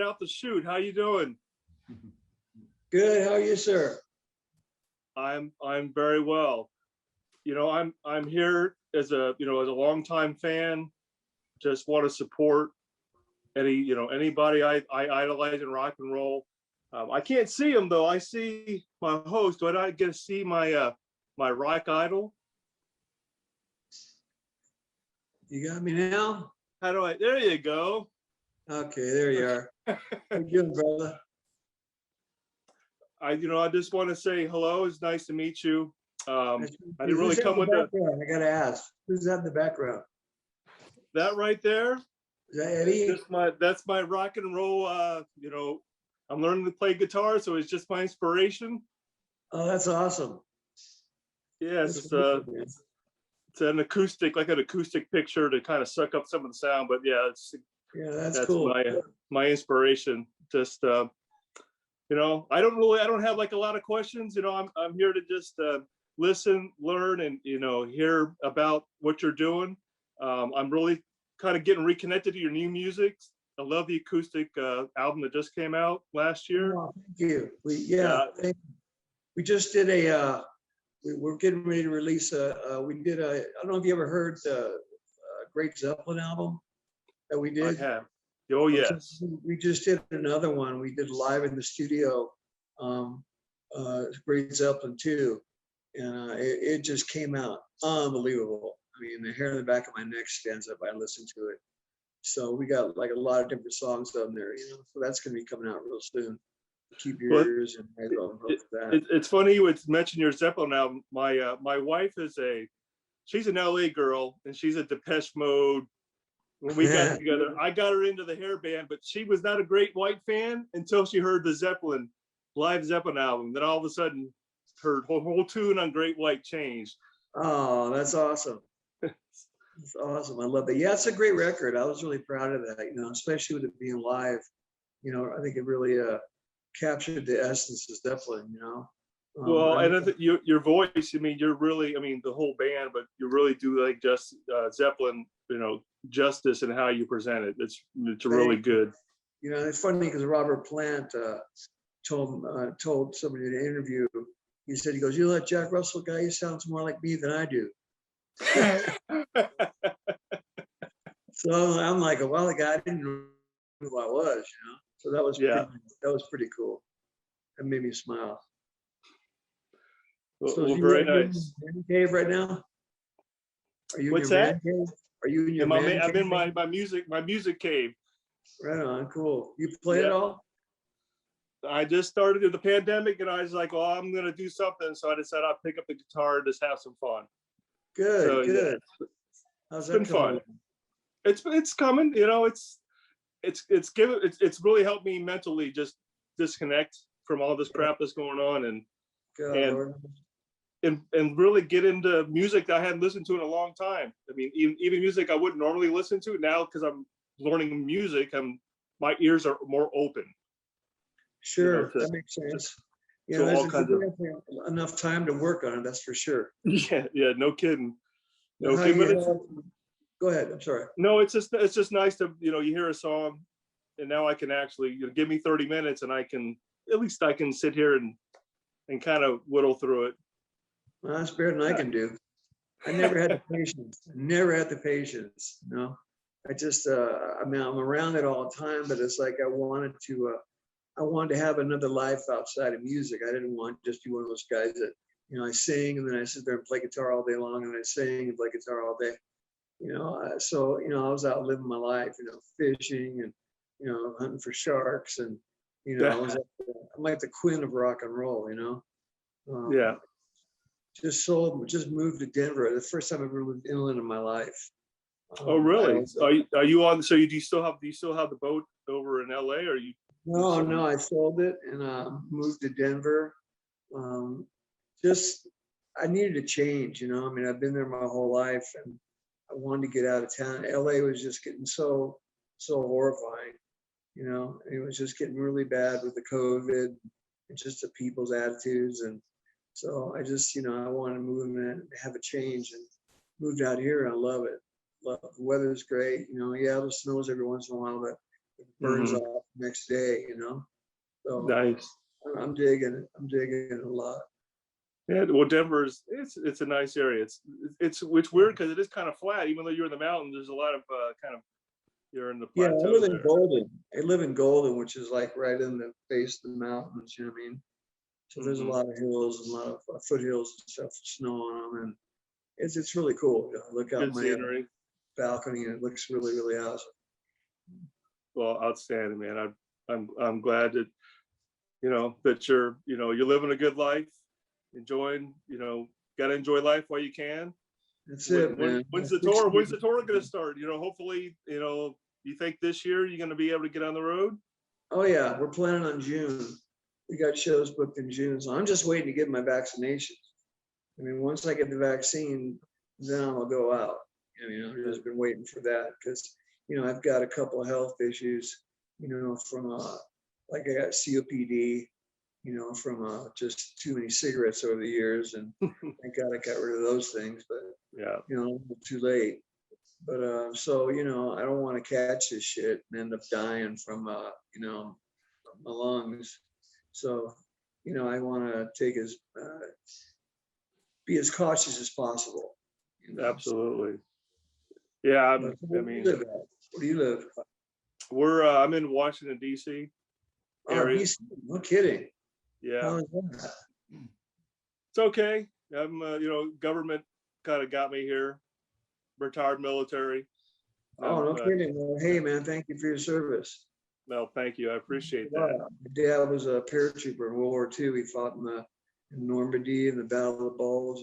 out the chute. How you doing? Good. How are you, sir? I'm very well. You know, I'm here as a as a longtime fan. Just want to support anybody I idolize in rock and roll. I can't see him though. I see my host. Do I get to see my my rock idol? You got me now? How do I? There you go. Okay, there you are. How you doing, brother? I just want to say hello. It's nice to meet you. I didn't really Who's come with the background? I gotta ask. Who's that in the background? that right there. Is that Eddie? That's my rock and roll. I'm learning to play guitar, so it's just my inspiration. Oh, that's awesome. Yes, That's it's an acoustic, like an acoustic picture to kind of suck up some of the sound. But yeah, that's cool. my inspiration. Just I don't have like a lot of questions. I'm here to just listen, learn, and hear about what you're doing. I'm really kind of getting reconnected to your new music. I love the acoustic album that just came out last year. Oh, thank you. We just did we're getting ready to release I don't know if you ever heard the Great Zeppelin album that we did. I have. Oh yes. We just did another one. We did live in the studio, Great Zeppelin 2, and it just came out unbelievable. I mean, the hair on the back of my neck stands up. I listen to it. So we got like a lot of different songs on there, So that's gonna be coming out real soon. Keep your ears and eyes open for that. It's funny you would mention your Zeppelin album. My wife she's an LA girl, and she's a Depeche Mode. When we got together, I got her into the hair band, but she was not a Great White fan until she heard the live Zeppelin album. Then all of a sudden, her whole tune on Great White changed. Oh, that's awesome. That's awesome. I love that. Yeah, it's a great record. I was really proud of that, especially with it being live. I think it really captured the essence of Zeppelin, Well, and I think your voice, you're really, the whole band, but you really do like just Zeppelin, justice in how you present it. It's really good. It's funny because Robert Plant told somebody in an interview, he goes, "You let Jack Russell guy, he sounds more like me than I do." So I'm like, well, the guy didn't know who I was, So that was pretty cool. That made me smile. Well, very nice. In your cave right now? Are you What's in your that? cave? Are you in your I'm in my music cave. Right on, cool. You play it all? I just started in the pandemic, and I was like, well, I'm gonna do something. So I decided I'll pick up the guitar and just have some fun. Good, good. Yeah, How's it's been fun. It's coming. It's really helped me mentally just disconnect from all this crap that's going on, and really get into music that I hadn't listened to in a long time. Even music I wouldn't normally listen to now, because I'm learning music. My ears are more open. Sure, that makes sense. There's enough time to work on it, that's for sure. Yeah, no kidding. No kidding. Go ahead. I'm sorry. No, it's just nice to you hear a song, and now I can actually give me 30 minutes, and I can sit here and kind of whittle through it. Well, that's better than I can do. I never had the patience. I just I'm around it all the time, but it's like I wanted to have another life outside of music. I didn't want to just be one of those guys that I sing and then I sit there and play guitar all day long, and I sing and play guitar all day. So I was out living my life, fishing and hunting for sharks, and I'm like the queen of rock and roll, Yeah. Just moved to Denver. The first time I ever lived inland in my life. Oh really? Are you on? So do you still have the boat over in LA? Or you? No, I sold it and moved to Denver. I needed a change, I've been there my whole life, and I wanted to get out of town. LA was just getting so horrifying, it was just getting really bad with the COVID and just the people's attitudes. And so I just, I wanted to move and have a change, and moved out here, and I love it. The weather's great, the snows every once in a while, but it burns Mhm. off next day, So Nice. I'm digging it. I'm digging it a lot. Yeah, well, Denver's it's a nice area. It's weird because it is kind of flat, even though you're in the mountains. There's a lot of kind of you're in the Yeah, I plateau live in there. Golden. I live in Golden, which is like right in the base of the mountains, you know what I mean? So there's a Mhm. lot of hills and a lot of foothills and stuff, with snow on them, and it's really cool. I look out Good my scenery. balcony and it looks really, really awesome. Well, outstanding, man. I'm glad that that you're living a good life, enjoying. Got to enjoy life while you can. That's it, man. When's the tour? When's the tour going to start? Hopefully, you think this year you're going to be able to get on the road? Oh yeah, we're planning on June. We got shows booked in June, so I'm just waiting to get my vaccinations. I mean, once I get the vaccine, then I'll go out. I've just been waiting for that because, I've got a couple of health issues, from like I got COPD, from just too many cigarettes over the years, and thank God I got rid of those things. But Yeah. too late. But so I don't want to catch this shit and end up dying from my lungs. So I want to take be as cautious as possible. Absolutely. Yeah, But where do you live at? Where do you live? I'm in Washington D.C. Oh, area. DC. No kidding. Yeah, How is that? it's okay. I'm government kind of got me here. Retired military. Oh, no kidding. Well, hey, man, thank you for your service. No, thank you. I appreciate that. My dad was a paratrooper in World War II. He fought in Normandy in the Battle of the Bulge,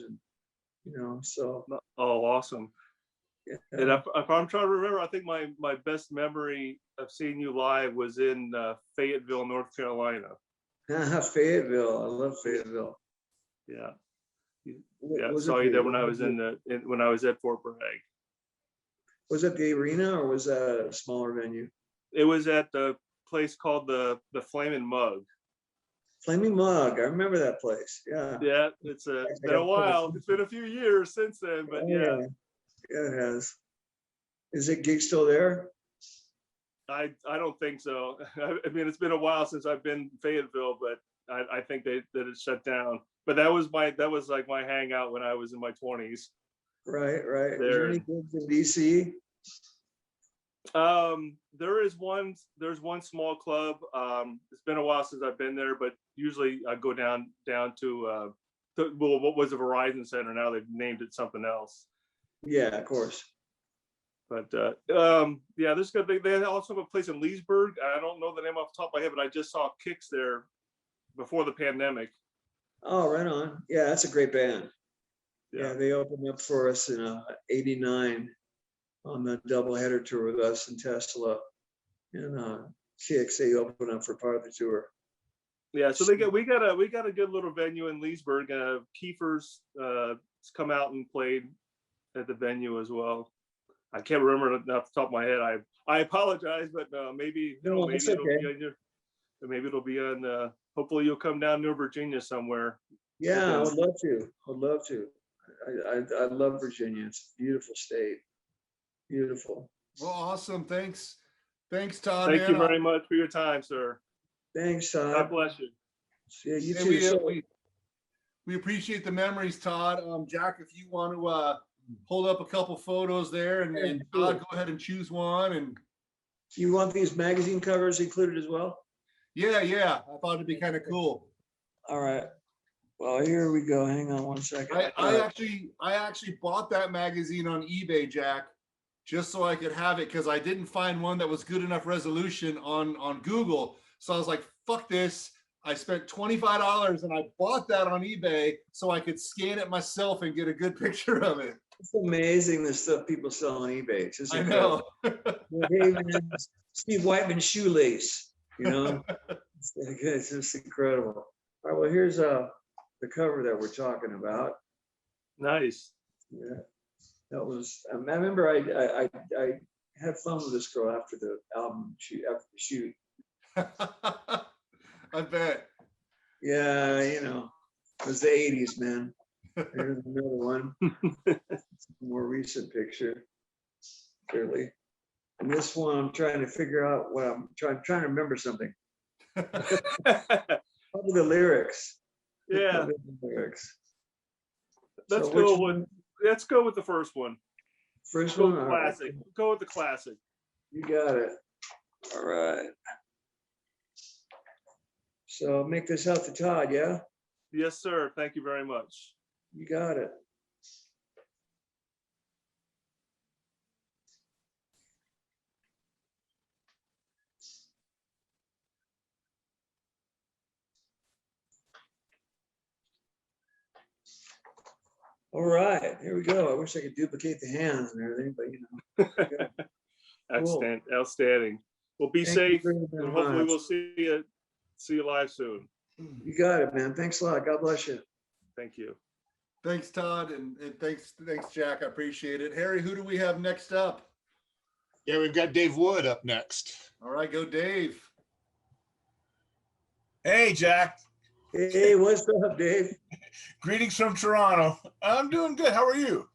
and so. Oh, awesome. Yeah. And if I'm trying to remember, I think my best memory of seeing you live was in Fayetteville, North Carolina. Fayetteville. I love Fayetteville. Yeah. Yeah, saw you there when I was when I was at Fort Bragg. Was it the arena or was that a smaller venue? It was at the place called the Flamin' Mug. Flaming Mug. I remember that place. Yeah. Yeah, it's been a while. It's been a few years since then, but yeah. Yeah, it has. Is it gig still there? I don't think so. I mean, it's been a while since I've been in Fayetteville, but I think that it shut down. But that was like my hangout when I was in my 20s. Right. Is There. there any gigs in DC? There's one small club. It's been a while since I've been there, but usually I go down to what was the Verizon Center. Now they've named it something else. Yeah, of course. But yeah, they also have a place in Leesburg. I don't know the name off the top of my head, but I just saw Kicks there before the pandemic. Oh, right on. Yeah, that's a great band. Yeah, they opened up for us in '89 on the doubleheader tour with us and Tesla. And Kicks, they opened up for part of the tour. Yeah, so we got a good little venue in Leesburg. Kiefer's come out and played at the venue as well. I can't remember it off the top of my head. I apologize, but maybe maybe it'll be on maybe it'll be on. Hopefully, you'll come down to Virginia somewhere. Yeah, I would love to. I love Virginia. It's a beautiful state. Beautiful. Well, awesome. Thanks, Todd. Thank you very much for your time, sir. Thanks, Todd. God bless you. Yeah, you too. We appreciate the memories, Todd. Jack, if you want to hold up a couple photos there, and Todd, go ahead and choose one. And you want these magazine covers included as well? Yeah. I thought it'd be kind of cool. All right. Well, here we go. Hang on one second. I actually bought that magazine on eBay, Jack, just so I could have it because I didn't find one that was good enough resolution on Google. So I was like, fuck this. I spent $25 and I bought that on eBay so I could scan it myself and get a good picture of it. It's amazing the stuff people sell on eBay. It's just I know. Hey, man, Steve Whiteman shoelace, it's just incredible. All right, well, here's the cover that we're talking about. Nice. Yeah, that was. I remember I had fun with this girl after the album after the shoot. I bet. Yeah, it was the 80s, man. There's another one. More recent picture, clearly. And this one, I'm trying to figure out what I'm trying to remember something. Probably the lyrics. Yeah, Probably the lyrics. let's So go which with let's go with the first one. first Go one? All right. classic. Go with the classic. You got it. All right. So make this out to Todd, yeah? Yes, sir. Thank you very much. You got it. All right, here we go. I wish I could duplicate the hands and everything, but you know. Cool. Outstanding. Well, be Thank you safe, very, and very hopefully much. we'll see you live soon. You got it, man. Thanks a lot. God bless you. Thank you. Thanks, Todd, and thanks, Jack. I appreciate it. Harry, who do we have next up? Yeah, we've got Dave Wood up next. All right, go Dave. Hey, Jack. Hey, what's up, Dave? Greetings from Toronto. I'm doing good. How are you?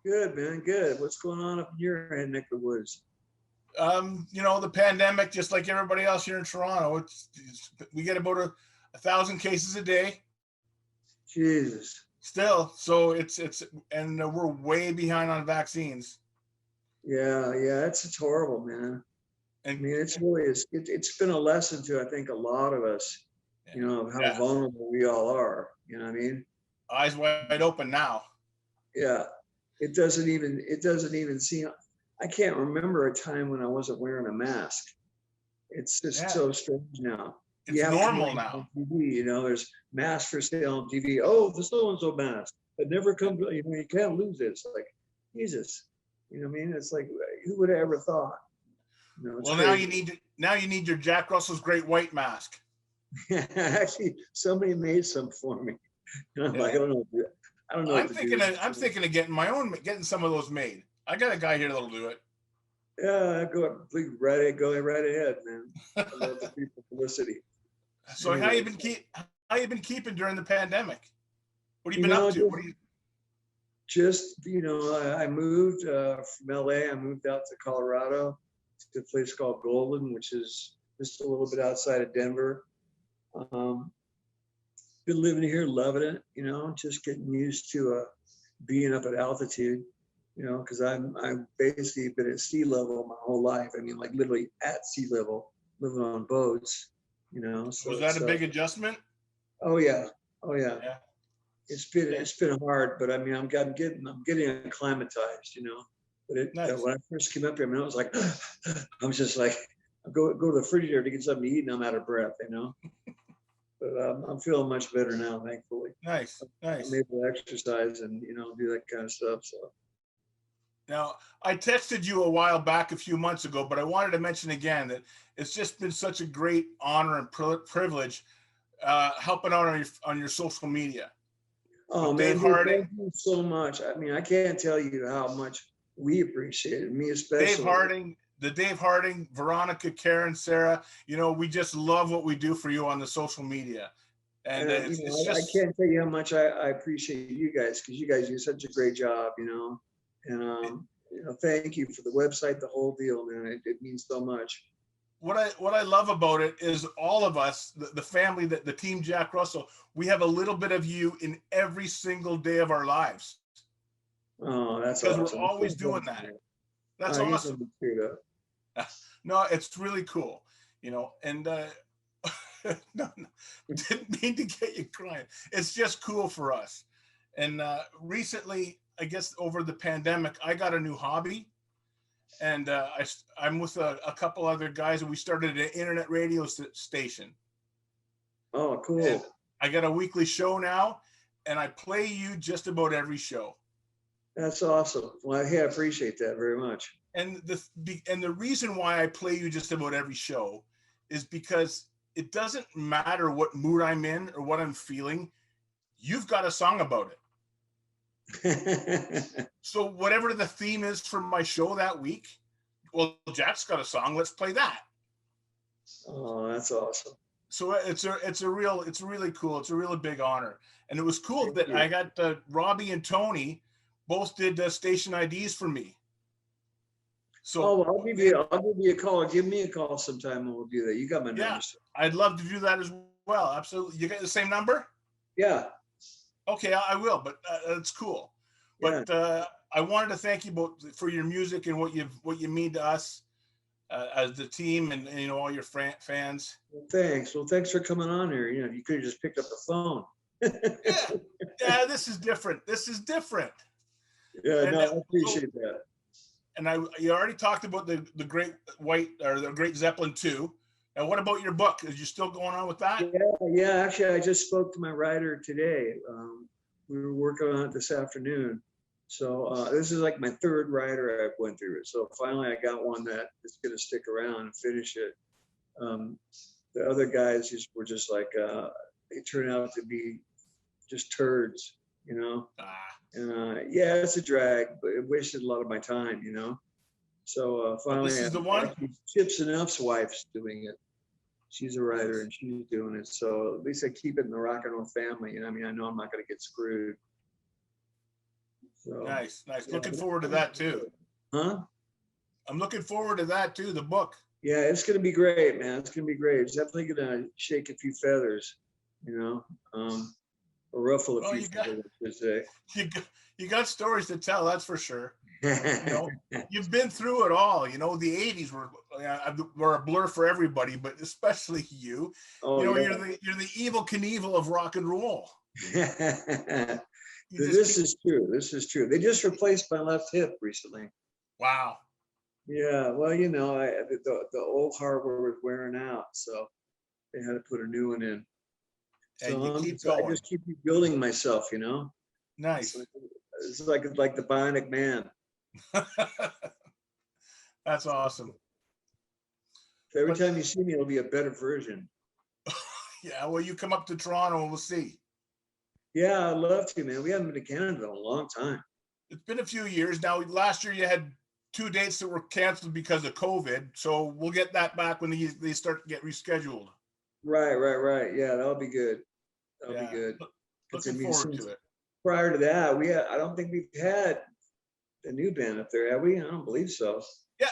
Good, man. Good. What's going on up in your neck of the woods? You know, the pandemic, just like everybody else here in Toronto, we get about 1,000 cases a day Jesus. still. So and we're way behind on vaccines. Yeah, it's horrible, man. I And mean, it's been a lesson to, I think, a lot of us, you know, how Yeah. vulnerable we all are. You know what I mean? eyes wide open now. Yeah. It doesn't even seem, I can't remember a time when I wasn't wearing a mask. It's just Yeah. so strange now. It's You have to normal look now. on TV, you know, there's masks for sale on TV. Oh, the so-and-so mask. It never comes, you know, you can't lose it. It's like, Jesus. You know what I mean? It's like, who would have ever thought? You know, it's Well, crazy. now you need your Jack Russell's Great White mask. Actually, somebody made some for me. And I'm like, I don't know. I don't know. I'm what to do. thinking of getting some of those made. I got a guy here that'll do it. Yeah, go right ahead, man. I love the people publicity. So how you been keeping during the pandemic? What have you been up to? What do you? Just, you know, I moved from LA. I moved out to Colorado to a place called Golden, which is just a little bit outside of Denver. Been living here, loving it, you know, just getting used to being up at altitude, you know, because I'm basically been at sea level my whole life. I mean, like literally at sea level, living on boats, you know. So Was that a big adjustment? Oh yeah. Yeah. It's been hard, but I mean, I'm getting acclimatized, you know. But Nice. when I first came up here, I mean, I was like, I was just like, I go to the refrigerator to get something to eat, and I'm out of breath, you know. But I'm feeling much better now, thankfully. Nice. I'm able to exercise and, you know, do that kind of stuff. So Now, I texted you a while back, a few months ago, but I wanted to mention again that it's just been such a great honor and privilege helping out on your social media. oh With man, Dave dude, Harding. thank you so much. I mean, I can't tell you how much we appreciate it, me especially. Dave Harding, Veronica, Karen, Sarah, you know, we just love what we do for you on the social media. And And you know, I can't tell you how much I appreciate you guys, because you guys do such a great job, you know. And you know, thank you for the website, the whole deal, man. It means so much. what I love about it is all of us, the family, the team Jack Russell, we have a little bit of you in every single day of our lives. Oh, that's Because awesome. we're always doing that. That's You awesome. can be screwed up. No, it's really cool, you know, and no, didn't mean to get you crying. It's just cool for us. And recently, I guess over the pandemic, I got a new hobby, and I'm with a couple other guys, and we started an internet radio station. Oh, cool. And I got a weekly show now, and I play you just about every show. That's awesome. Well, hey, I appreciate that very much. And the reason why I play you just about every show is because it doesn't matter what mood I'm in or what I'm feeling. You've got a song about it. So whatever the theme is for my show that week, well, Jack's got a song. Let's play that. Oh, that's awesome. So it's really cool. It's a really big honor. And it was cool Thank that you. I got Robbie and Tony both did station IDs for me. So Oh, well, I'll give you a call, or give me a call sometime and we'll do that. You got my yeah, number. I'd love to do that as well. Absolutely. You got the same number? Yeah, Okay, I will, but that's cool. But I wanted to thank you both for your music and what you mean to us as the team and you know all your fans. well, thanks. Well, thanks for coming on here. You know, you could have just picked up the phone. Yeah, this is different. This is different. Yeah, And, no, I appreciate that. And you already talked about the Great White or the Great Zeppelin 2. And what about your book? Is you still going on with that? Yeah, actually, I just spoke to my writer today. We were working on it this afternoon. So this is like my third writer I've went through it. So finally, I got one that is going to stick around and finish it. The other guys were just like, they turned out to be just turds, you know? Yeah, it's a drag, but it wasted a lot of my time, you know? So finally, this is the one? Chips Enough's wife's doing it. She's a writer and she's doing it. So at least I keep it in the rock and roll family. You know, I mean, I know I'm not going to get screwed. So, Nice. yeah. Looking forward to that too. Huh? I'm looking forward to that too, the book. Yeah, it's going to be great, man. It's going to be great. It's definitely going to shake a few feathers, you know, or ruffle a few feathers, I should say. You got stories to tell, that's for sure. You know, you've been through it all. You know, the 80s were a blur for everybody, but especially you. Oh, you know, yeah. you're the evil Knievel of rock and roll. This is true. This is true. They just replaced my left hip recently. Wow. Yeah, well, you know, the old hardware was wearing out, so they had to put a new one in. And So you keep going. I just keep rebuilding myself, you know. Nice. It's like the Bionic Man. That's awesome. So every time you see me, it'll be a better version. Yeah, well, you come up to Toronto and we'll see. Yeah, I'd love to, man. We haven't been to Canada in a long time. It's been a few years now. Last year you had 2 dates that were canceled because of COVID, so we'll get that back when they start to get rescheduled. Right. Yeah, that'll be good. That'll be good. Looking forward to it. Prior to that, I don't think we've had a new band up there, have we? I don't believe so. Yeah.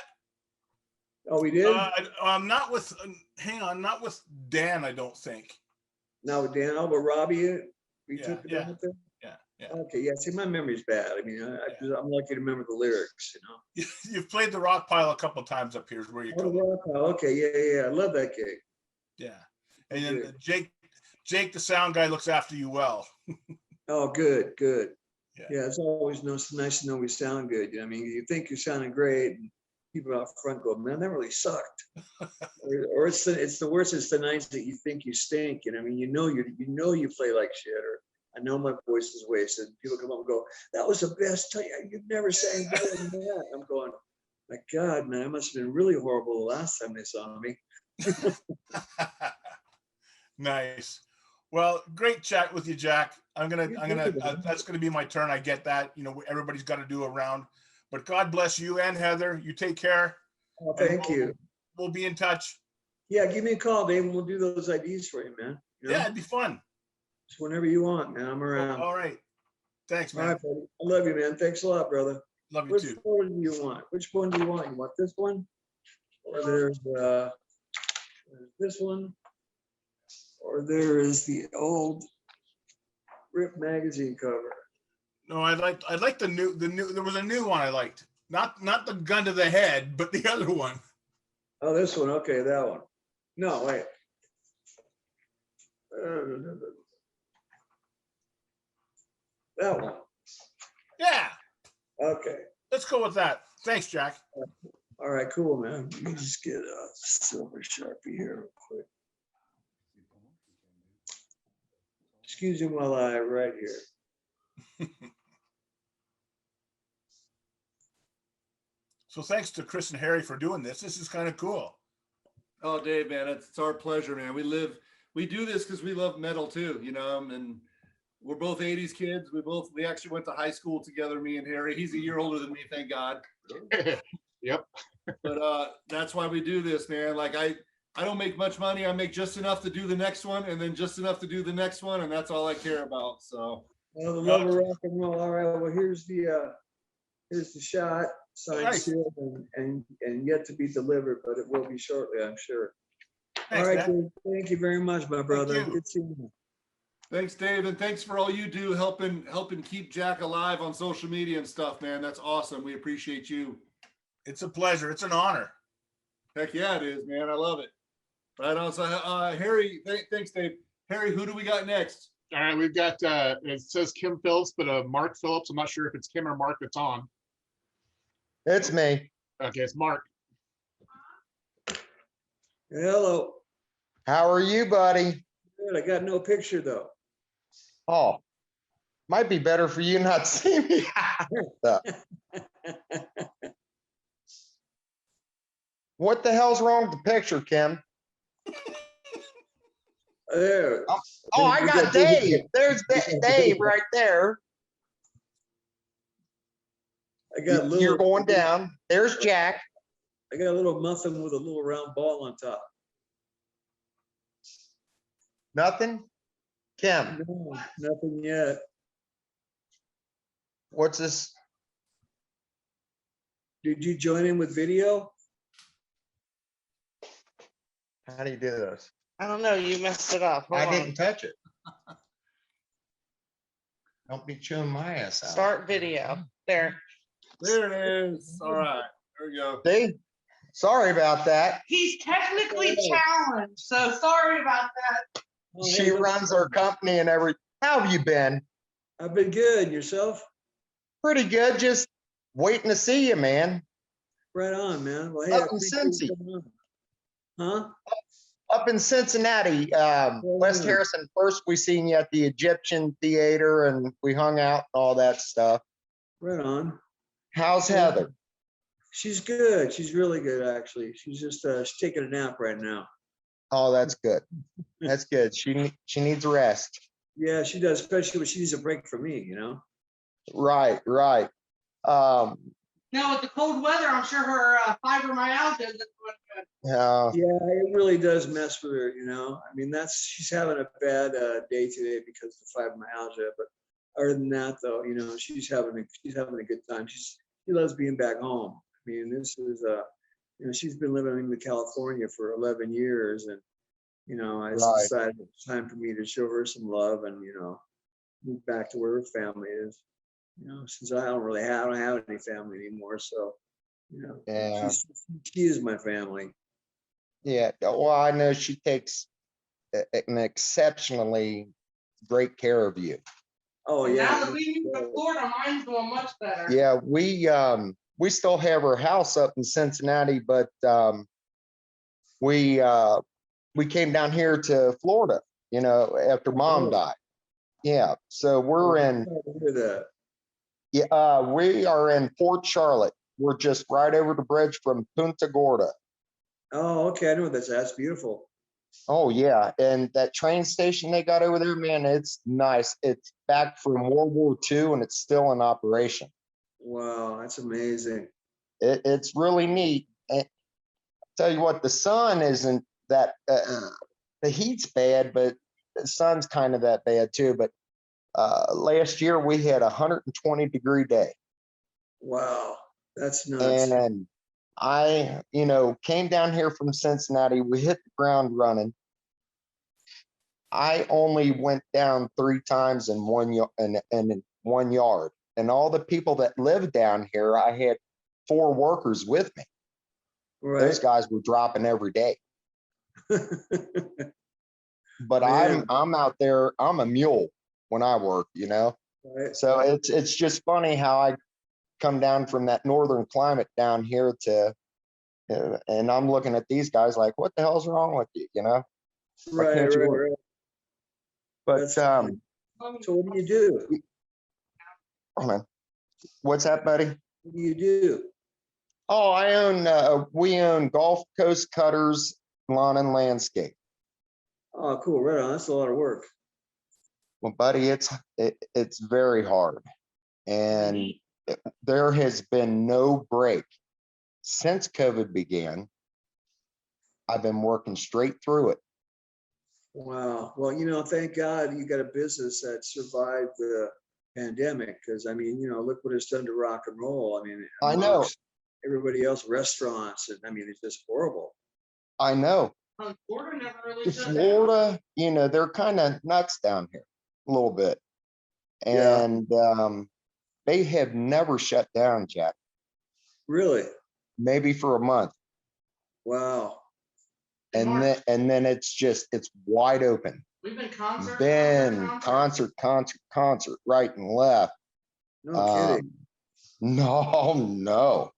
Oh, we did? I'm not with. Hang on, not with Dan. I don't think. No, with Dan. Oh, but Robbie, we Yeah, took the yeah. band up there. Yeah. Okay, yeah. See, my memory's bad. I mean, I'm lucky to remember the lyrics. You know. You've played the Rock Pile a couple times up here. Is where you Oh, come. Rock Pile. Okay, yeah. I love that gig. Yeah, and then Jake, the sound guy, looks after you well. Oh, good. Yeah. Yeah, it's always nice to know we sound good. You know, I mean, you think you're sounding great, and people out front go, "Man, that really sucked." or it's the worst. It's the nights that you think you stink. You know, I mean, you know you play like shit, or I know my voice is wasted. People come up and go, "That was the best. You've never sang better than that." I'm going, "My God, man, I must have been really horrible the last time they saw me." Nice. Well, great chat with you, Jack. That's gonna be my turn. I get that. You know, everybody's got to do a round. But God bless you and Heather. You take care. Oh, thank you. We'll be in touch. Yeah, give me a call, Dave, and we'll do those IDs for you, man. You know? Yeah, it'd be fun. Just whenever you want, man. I'm around. All right. Thanks, man. All right, buddy. I love you, man. Thanks a lot, brother. Love you Which too. one do you want? Which one do you want? You want this one? Or there's this one? Or there is the old Rip magazine cover. No, I like the new. There was a new one I liked. Not the gun to the head, but the other one. Oh, this one. Okay, that one. No, wait. That one. Yeah. Okay. Let's go with that. Thanks, Jack. All right, cool, man. Let me just get a silver Sharpie here real quick. Excuse me while I write here. So thanks to Chris and Harry for doing this. This is kind of cool. Oh, Dave, man, it's our pleasure, man. We do this because we love metal too, you know, and we're both 80s kids. We actually went to high school together, me and Harry. He's a year older than me, thank God. Yep. But that's why we do this, man. Like I don't make much money. I make just enough to do the next one and then just enough to do the next one. And that's all I care about. So Well, the love of rock and roll. All right, well, here's the shot. signed, Nice. sealed, and yet to be delivered, but it will be shortly, I'm sure. All Thanks, right, Dad. Dave, thank you very much, my brother. you. Good seeing you. Thanks, Dave, and thanks for all you do helping keep Jack alive on social media and stuff, man. That's awesome. We appreciate you. It's a pleasure. It's an honor. Heck yeah, it is, man. I love it. Right on. So, Harry, thanks, Dave. Harry, who do we got next? All right, we've got, it says Kim Phillips, but Mark Phillips. I'm not sure if it's Kim or Mark that's on. It's me. Okay, it's Mark. Hello. How are you, buddy? Good. I got no picture though. Oh, might be better for you not to see me. What the hell's wrong with the picture, Kim? There. Oh, I got Dave. There's Dave right there. I got You're little. going down. There's Jack. I got a little muffin with a little round ball on top. Nothing? Kim, No, nothing yet. what's this? Did you join in with video? How do you do this? I don't know. You messed it up. Hold I on. didn't touch it. Don't be chewing my ass out. Start video. There. There it is. All right. There we go. See? Sorry about that. He's technically challenged, so sorry about that. Oh, She hey, runs our company and everything. How have you been? I've been good. Yourself? Pretty good. Just waiting to see you, man. Right on, man. Well, hey, Up I in appreciate you Cincy. coming on. Huh? Up in Cincinnati, West yeah. Harrison. First, we seen you at the Egyptian Theater, and we hung out and all that stuff. Right on. How's Heather? She's good. She's really good, actually. She's just she's taking a nap right now. Oh, that's good. That's good. She needs rest. Yeah, she does, especially when she needs a break from me, you know? Right, right. Now with the cold weather, I'm sure her fibromyalgia is going good. Yeah, Yeah, it really does mess with her, you know? I mean, she's having a bad day today because of the fibromyalgia, but other than that, though, you know, she's having a good time. She loves being back home. I mean, this is you know, she's been living in California for 11 years, and you know, I just Right. decided it's time for me to show her some love and, you know, move back to where her family is. You know, since I don't have any family anymore, so you know, Yeah. she is my family. yeah. Well, I know she takes an exceptionally great care of you. Oh And yeah. now that we moved to Florida, mine's doing much better. Yeah, we still have her house up in Cincinnati, but we came down here to Florida, you know, after Mom died. Yeah, so we're in. Hear that. Yeah, we are in Port Charlotte. We're just right over the bridge from Punta Gorda. Oh, okay. I know that's beautiful. Oh yeah, and that train station they got over there, man, it's nice. It's back from World War II and it's still in operation. Wow, that's amazing. It's really neat. And tell you what, the sun isn't that. The heat's bad, but the sun's kind of that bad too. But last year we had a 120-degree day. Wow, that's nuts. And I, you know, came down here from Cincinnati. We hit the ground running. I only went down 3 times in one yard. And all the people that live down here, I had 4 workers with me. Right. Those guys were dropping every day. But Man. I'm out there. I'm a mule when I work, you know. Right. So it's just funny how I come down from that northern climate down here to, and I'm looking at these guys like, what the hell's wrong with you, you know? Why Right, can't you right, work? right. But That's fine. So what do you do? oh, man. What's that, buddy? What do you do? Oh, we own Gulf Coast Cutters, Lawn and Landscape. Oh, cool. Right on. That's a lot of work. Well, buddy, it's very hard. And there has been no break since COVID began. I've been working straight through it. Wow. Well, you know, thank God you got a business that survived the pandemic, because I mean, look what it's done to rock and roll. I mean, I know. amongst everybody else, restaurants, and I mean, it's just horrible. I know. Florida never really shut down. Florida, they're kind of nuts down here a little bit. Yeah. And they have never shut down, Jack. Really? Maybe for a month. Wow. And then it's wide open. We've been concert. Then concert, right and left. No kidding. No.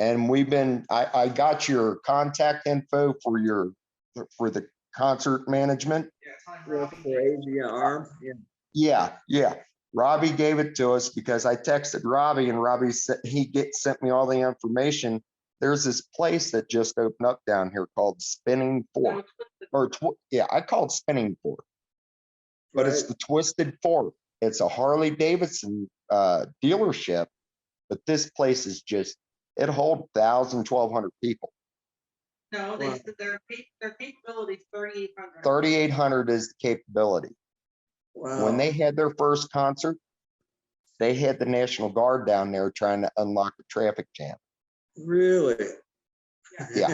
And I got your contact info for the concert management. For AV arm. Yeah. Yeah. Robbie gave it to us because I texted Robbie and Robbie said sent me all the information. There's this place that just opened up down here called Spinning Fork. I call it Spinning Fork. But it's the Twisted Fork. It's a Harley Davidson dealership. But this place is it holds 1,000, 1,200 people. No, they said their capability is 3,800. 3,800 is the capability. Wow. When they had their first concert, they had the National Guard down there trying to unlock the traffic jam. Really? Yeah.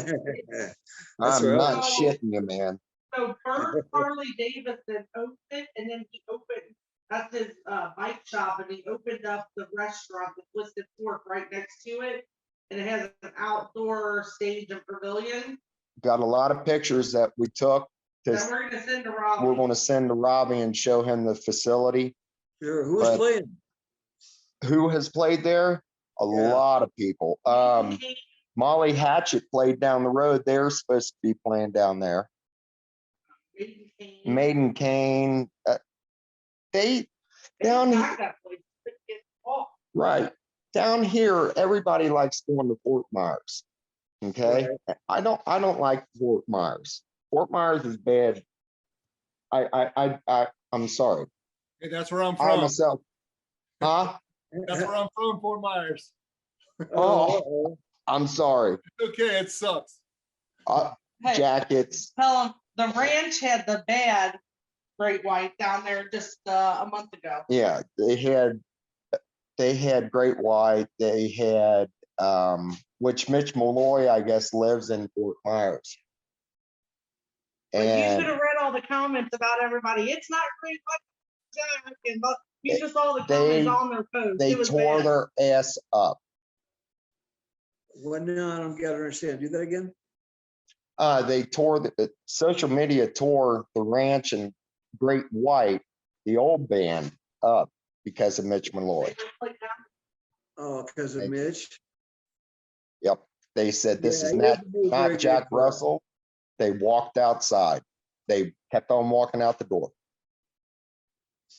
That's I'm right. not shitting you, man. So first Harley Davidson opened it, and then he opened, that's his bike shop, and he opened up the restaurant, the Twisted Fork, right next to it. And it has an outdoor stage and pavilion Got a lot of pictures that we took. that we're gonna send to Robbie. We're going to send to Robbie and show him the facility. Sure. Who was But- playing? Who has played there? A Yeah. lot of people. Molly Hatchet played down the road. They're supposed to be playing down there. Maiden Kane. They down right down here. Everybody likes going to Fort Myers. Okay, I don't like Fort Myers. Fort Myers is bad. I'm sorry. Hey, that's where I'm I from. myself. Huh? That's where I'm from, Fort Myers. Oh, I'm sorry. Okay, it sucks. Hey, Jackets. tell him the ranch had the bad great white down there just a month ago. Yeah, they had Great White. They had which Mitch Malloy, I guess, lives in Fort Myers. But you should And have read all the comments about everybody. It's not great white, Jack, and you just saw the comments on their post. they It was tore bad. their ass up. Well, no, I don't get to understand. Do that again. They tore the social media tore the ranch and Great White, the old band, up because of Mitch Malloy. Oh, because of Mitch. Yep. They said this Yeah, is he not was a very not good Jack player. Russell. They walked outside. They kept on walking out the door.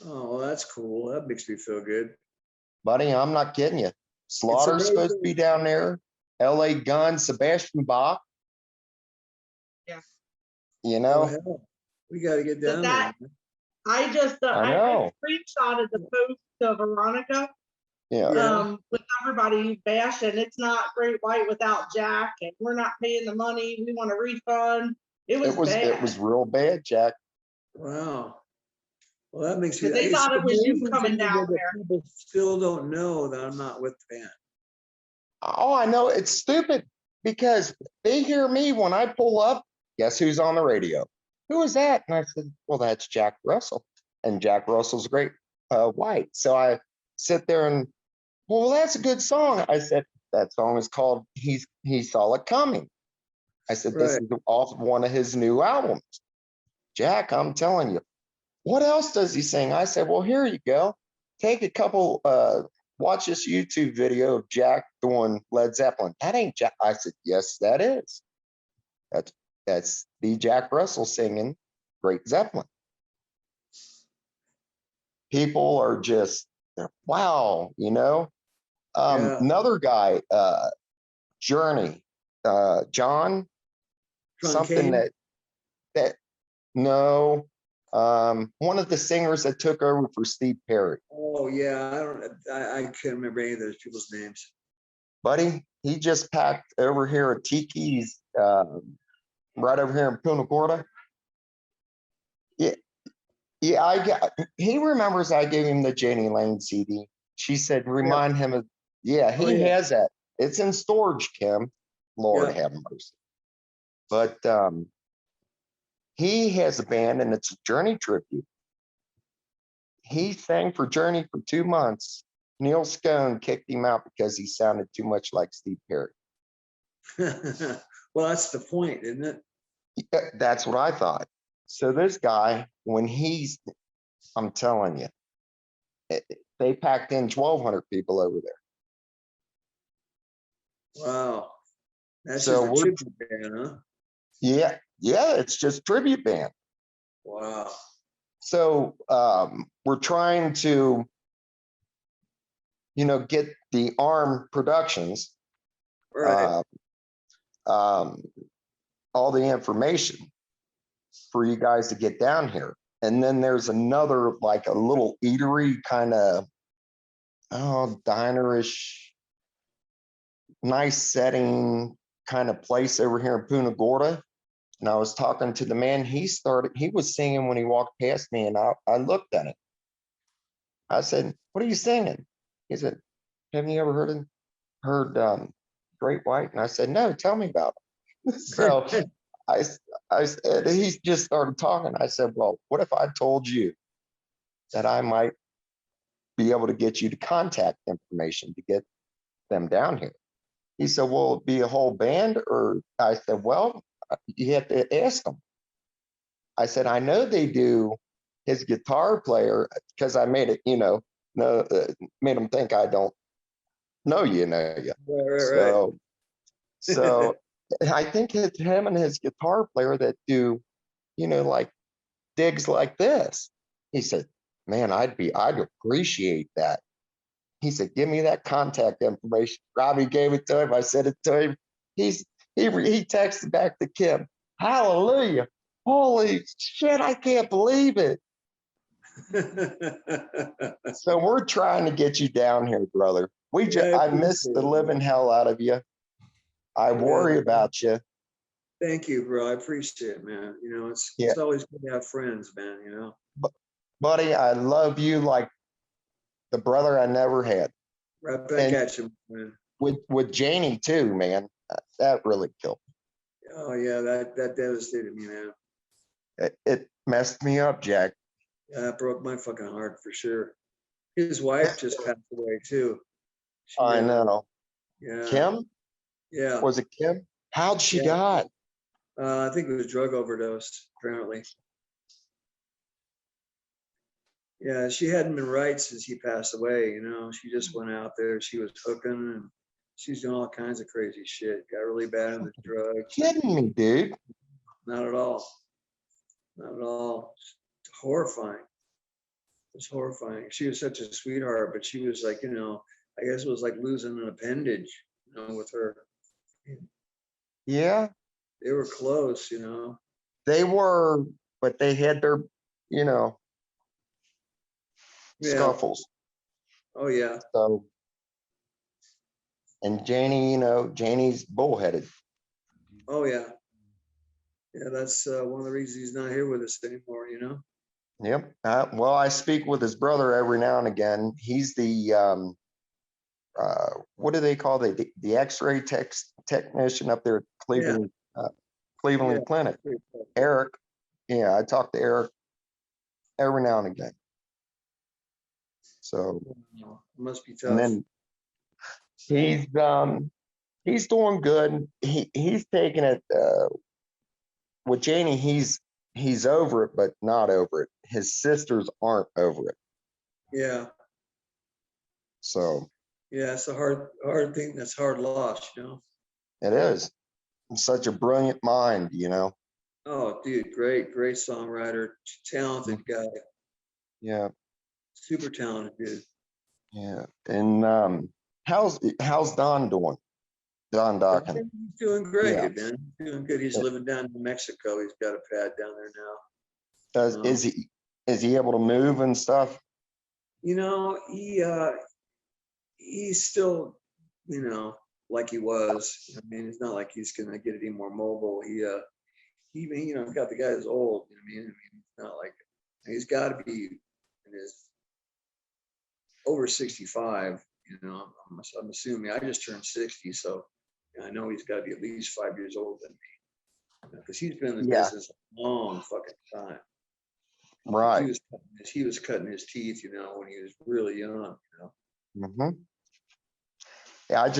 Oh, well, that's cool. That makes me feel good. Buddy, I'm not kidding you. Slaughter's supposed to be amazing. down there. LA Gun, Sebastian Bach, Yeah. you Oh, know? hell, we got to get But down that- there. I just I I know. screenshotted the post of Veronica Yeah. Yeah. with everybody bashing. It's not great white without Jack, and we're not paying the money. We want a refund. It was bad. It was real bad, Jack. Wow. Well, that makes me. 'Cause they it's thought it was you amazing to coming me down that there. People still don't know that I'm not with the band. Oh, I know it's stupid because they hear me when I pull up. Guess who's on the radio? Who is that? And I said, well, that's Jack Russell. And Jack Russell's great white. So I sit there and, well, that's a good song. I said, that song is called He Saw It Coming. I said, this Right. is off one of his new albums. Jack, I'm telling you. What else does he sing? I said, well, here you go. Take a couple, watch this YouTube video of Jack doing Led Zeppelin. That ain't Jack. I said, yes, that is. That's the Jack Russell singing Great Zeppelin. People are just, wow, you know. Yeah. Another guy, Journey, John, something Truncane? that no, one of the singers that took over for Steve Perry. Oh, yeah. I can't remember any of those people's names. Buddy, he just packed over here at Tiki's, right over here in Punta Gorda. Yeah, he remembers I gave him the Janie Lane CD. She said, remind him of, yeah, he Oh, yeah. has that. It's in storage, Kim. Lord Yeah. have mercy. But he has a band and it's a Journey tribute. He sang for Journey for 2 months. Neil Scone kicked him out because he sounded too much like Steve Perry. Well, that's the point, isn't it? Yeah, that's what I thought. So this guy, when I'm telling you, they packed in 1,200 people over there. Wow. That's So just a tribute band, huh? Yeah, it's just tribute band. Wow. So we're trying to, get the ARM Productions, Right. all the information for you guys to get down here. And then there's another, like a little eatery kind of, dinerish, nice setting kind of place over here in Punta Gorda. And I was talking to the man, he was singing when he walked past me, and I looked at him. I said, what are you singing? He said, have you ever heard Great White? And I said, no, tell me about it. So I said, he just started talking. I said, well, what if I told you that I might be able to get you the contact information to get them down here? He said, will it be a whole band? Or I said, well, you have to ask them. I said, I know they do his guitar player, because I made it, made him think I don't know you. Right. So I think it's him and his guitar player that do, like digs like this. He said, man, I'd appreciate that. He said, give me that contact information. Robbie gave it to him. I said it to him. He texted back to Kim, hallelujah. Holy shit, I can't believe it. So we're trying to get you down here, brother. I miss the living hell out of you. I worry about you. Thank you, bro. I appreciate it, man. It's always good to have friends, man, Buddy, I love you like the brother I never had. Right back at you, man. With Janie too, man. That really killed me. Oh yeah, that devastated me, man. It messed me up, Jack. Yeah, it broke my fucking heart for sure. His wife just passed away too. I know. Yeah. Kim? Yeah. Was it Kim? How'd she die? I think it was drug overdose, apparently. Yeah, she hadn't been right since he passed away. She just went out there. She was hooking and she's doing all kinds of crazy shit. Got really bad into drugs. Kidding me, dude? Not at all. Not at all. It's horrifying. It's horrifying. She was such a sweetheart, but she was like, I guess it was like losing an appendage, with her. Yeah. They were close, They were, but they had their, scuffles. Oh yeah. So, and Janie, Janie's bullheaded. Oh yeah. Yeah, that's one of the reasons he's not here with us anymore, Yep. Well, I speak with his brother every now and again. He's the what do they call the X-ray technician up there at Cleveland Clinic. Eric. Yeah, I talk to Eric every now and again. So it must be tough. and then he's doing good. He's taking it with Janie. He's over it, but not over it. His sisters aren't over it. Yeah. So yeah, it's a hard thing. That's hard loss, It is. He's such a brilliant mind, Oh, dude, great songwriter, talented guy. Yeah. Super talented dude. Yeah. And how's Don doing? Don Dokken. He's doing great, Yeah. man. He's doing good. He's living down in Mexico. He's got a pad down there now. Is he able to move and stuff? He's still, like he was. I mean, it's not like he's gonna get any more mobile. He got the guy that's old. I mean, it's not like he's he's got to be in his over 65. You know, I'm assuming. I just turned 60, so I know he's got to be at least 5 years older than me, because he's been in the business a long fucking time. Right. He was cutting his teeth, you know, when he was really young, you know. Yeah,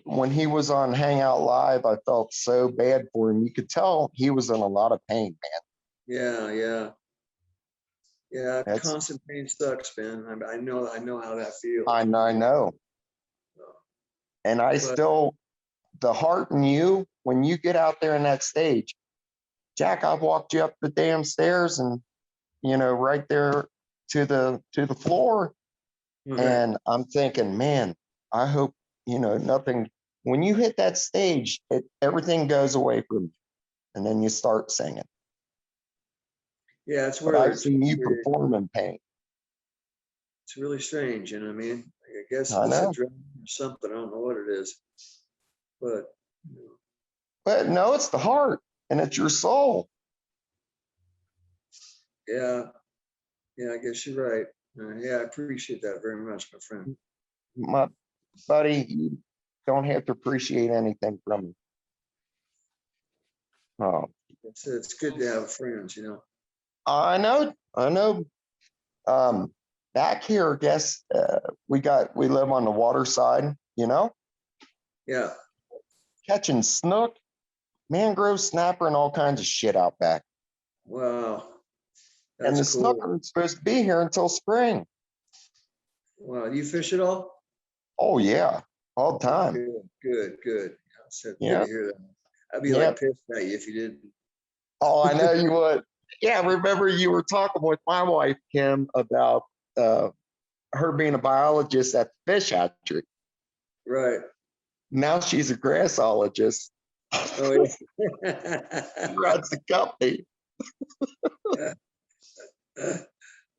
when he was on Hangout Live, I felt so bad for him. You could tell he was in a lot of pain, man. Yeah, constant pain sucks, man. I know how that feels. I know. And the heart in you, when you get out there in that stage, Jack, I've walked you up the damn stairs and, you know, right there to the floor. And I'm thinking, man, I hope, you know, nothing, when you hit that stage, everything goes away from you. And then you start singing. Yeah, it's But where I've seen you perform in pain. It's really strange, you know what I mean? I guess I it's know. a drug or something. I don't know what it is, but But no, it's the heart and it's your soul. yeah, I guess you're right. Yeah, I appreciate that very much, my friend. My buddy, you don't have to appreciate anything from me. Oh, It's good to have friends, you know. I know. Back here, I guess we live on the water side, you know, Yeah. catching snook, mangrove snapper, and all kinds of shit out back. Wow. And the That's cool. snook aren't supposed to be here until spring. Wow. Do you fish at all? Oh yeah, all the time. Good. Good Yeah. to hear that. I'd be like pissed at you if you didn't. Oh, I know you would. Yeah, remember you were talking with my wife, Kim, about her being a biologist at the fish hatchery. Right. Now she's a grassologist. Oh yeah. She runs the company.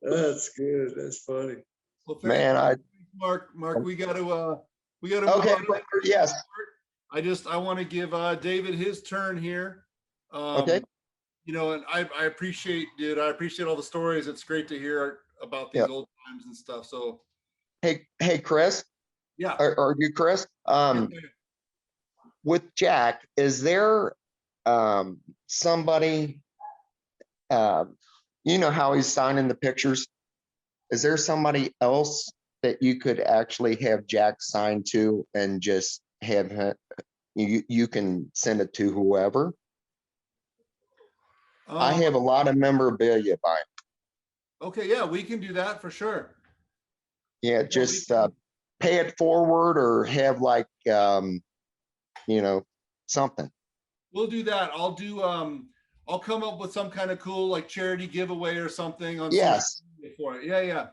That's good. That's funny. Well, Man, Mark, we got to okay. Yes. I want to give David his turn here. Okay. You know, and I appreciate, dude. I appreciate all the stories. It's great to hear about these old times and stuff. So, hey, Chris. Yeah. Are you Chris? With Jack, is there somebody? You know how he's signing the pictures. Is there somebody else that you could actually have Jack sign to and just have him? You can send it to whoever. I have a lot of memorabilia by him. Okay, yeah, we can do that for sure. Yeah, just pay it forward or have like you know, something. We'll do that. I'll come up with some kind of cool like charity giveaway or something on yes for it. Yeah.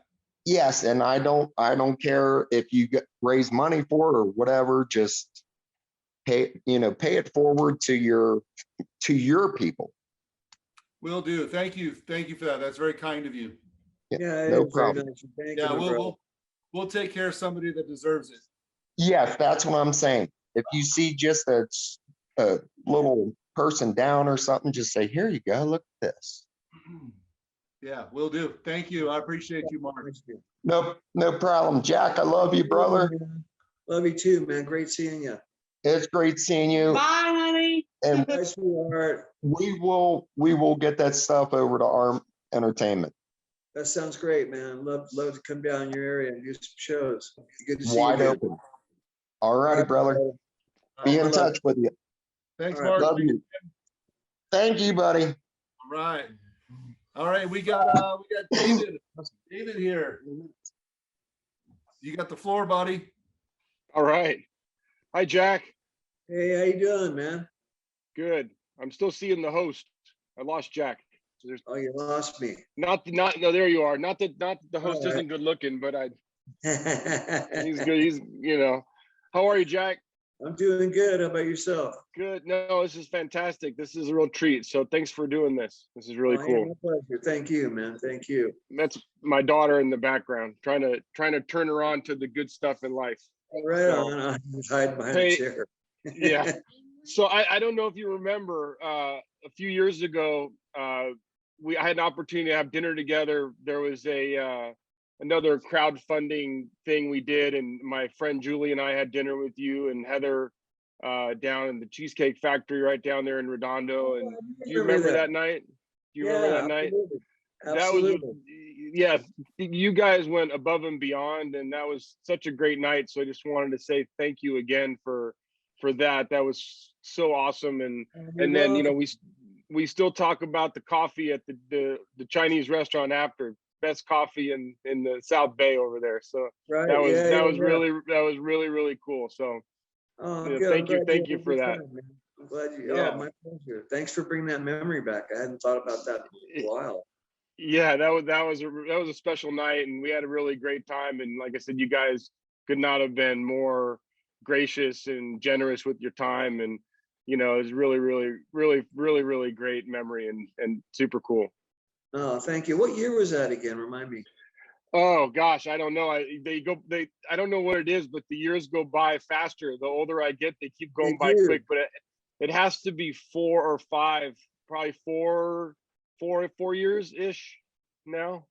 Yes, and I don't care if you raise money for it or whatever, just pay it forward to your people. Will do. Thank you for that. That's very kind of you. Yeah, no problem. Nice. We'll take care of somebody that deserves it. Yes, that's what I'm saying. If you see just a little person down or something, just say, here you go, look at this. Yeah, will do. Thank you. I appreciate you, Mark. No problem. Jack, I love you, brother. Love you too, man. Great seeing you. It's great seeing you. Bye, honey. And Bye, sweetheart. we will get that stuff over to Arm Entertainment. That sounds great, man. Love to come down in your area and do some shows. Good to see Wide you. open. All righty, brother. Be in touch with you. Thanks, All right, Mark. Love you. Thank you, buddy. All right. We got David here. You got the floor, buddy. All right. Hi, Jack. Hey, how you doing, man? Good. I'm still seeing the host. I lost Jack. So oh, you lost me. No, there you are. Not that the host isn't good looking, but he's good. He's, how are you, Jack? I'm doing good. How about yourself? Good. No, this is fantastic. This is a real treat. So thanks for doing this. This is really cool. Yeah, my pleasure. Thank you, man. Thank you. That's my daughter in the background, trying to turn her on to the good stuff in life. Right on. I'm hiding behind a chair. Yeah. So I don't know if you remember a few years ago, I had an opportunity to have dinner together. There was another crowdfunding thing we did, and my friend Julie and I had dinner with you and Heather down in the Cheesecake Factory right down there in Redondo. And do you remember that night? Do you remember that night? Absolutely. That was, yeah, you guys went above and beyond, and that was such a great night. So I just wanted to say thank you again for that. That was so awesome. And then, you know, we still talk about the coffee at the Chinese restaurant after. Best coffee in the South Bay over there. So Right. that was yeah. really cool. So Oh, yeah, good. thank you for that. Time, man. I'm glad you. Yeah. Oh, my pleasure. Thanks for bringing that memory back. I hadn't thought about that in a while. Yeah, that was a special night, and we had a really great time. And like I said, you guys could not have been more gracious and generous with your time. And you know, it was really great memory and super cool. Oh, thank you. What year was that again? Remind me. Oh gosh, I don't know. I don't know what it is, but the years go by faster. The older I get, they keep going by quick. But it has to be 4 or 5, probably 4 years ish now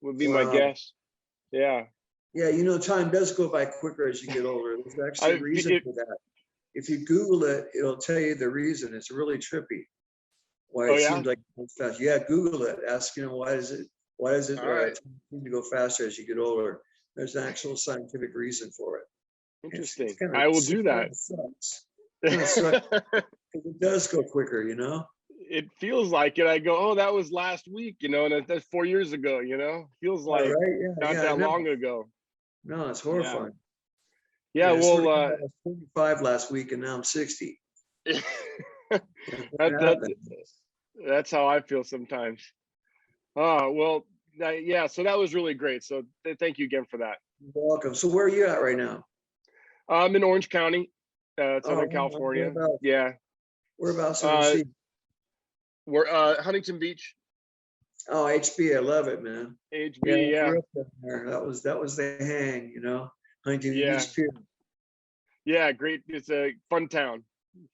would be my guess. Yeah. Yeah, you know, time does go by quicker as you get older. There's actually a reason for that. If you Google it, it'll tell you the reason. It's really trippy. Why it seems like it's fast. Yeah, Google it. Ask, you know, why does it seem to go faster as you get older? There's an actual scientific reason for it. Interesting. I will do that. It does go quicker, you know? It feels like it. I go, oh, that was last week, you know, and that's 4 years ago, you know? Feels like not that long ago. No, it's horrifying. Yeah, well, I was 45 last week and now I'm 60. That's how I feel sometimes. Oh, well, yeah, so that was really great. So thank you again for that. You're welcome. So where are you at right now? I'm in Orange County, Southern California. Yeah. Whereabouts? We're Huntington Beach. Oh, HB, I love it, man. HB, yeah. That was the hang, you know. Huntington Beach Pier. Yeah, great. It's a fun town.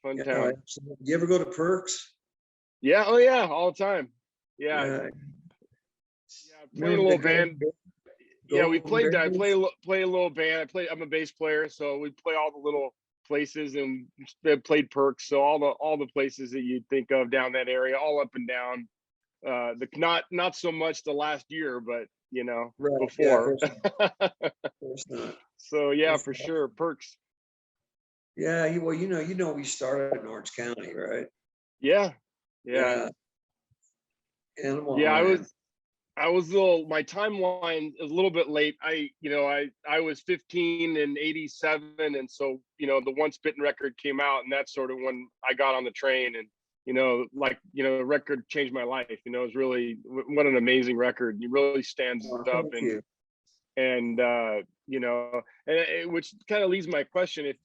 Fun town. You ever go to Perks? Yeah. Oh yeah, all the time. Yeah. Playing a little band. Yeah, we played. I play a little band. I'm a bass player, so we play all the little places and played Perks. So all the places that you'd think of down that area, all up and down. Not so much the last year, but you know, before. Yeah, of course not. So yeah, for sure, Perks. Yeah, well, you know, we started in Orange County, right? Yeah. Animal. Yeah, I was my timeline is a little bit late. I was 15 in '87, and so you know the Once Bitten record came out, and that's sort of when I got on the train, and the record changed my life. You know, it was really what an amazing record. It really stands up, and which kind of leads my question. If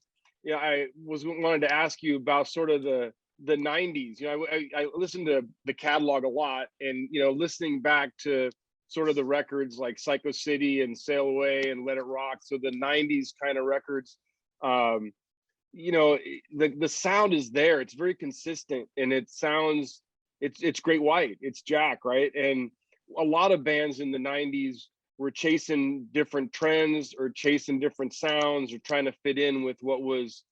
I wanted to ask you about sort of the 90s. You know, I listened to the catalog a lot, and listening back to sort of the records like Psycho City and Sail Away and Let It Rock, so the 90s kind of records, the sound is there. It's very consistent, and it sounds, it's Great White, it's Jack, right? And a lot of bands in the 90s were chasing different trends or chasing different sounds or trying to fit in with what was